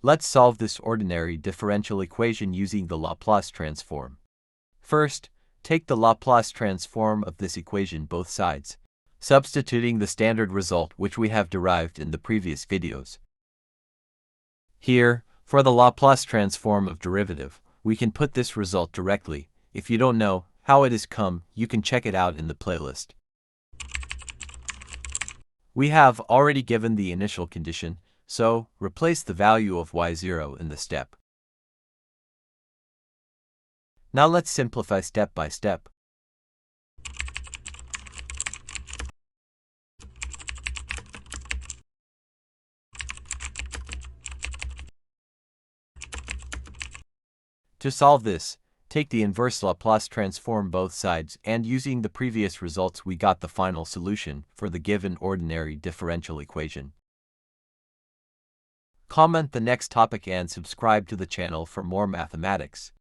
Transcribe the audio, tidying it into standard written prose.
Let's solve this ordinary differential equation using the Laplace transform. First, take the Laplace transform of this equation both sides, substituting the standard result which we have derived in the previous videos. Here, for the Laplace transform of derivative, we can put this result directly. If you don't know how it has come, you can check it out in the playlist. We have already given the initial condition, so replace the value of y0 in the step. Now let's simplify step by step. To solve this, take the inverse Laplace transform both sides, and using the previous results we got the final solution for the given ordinary differential equation. Comment the next topic and subscribe to the channel for more mathematics.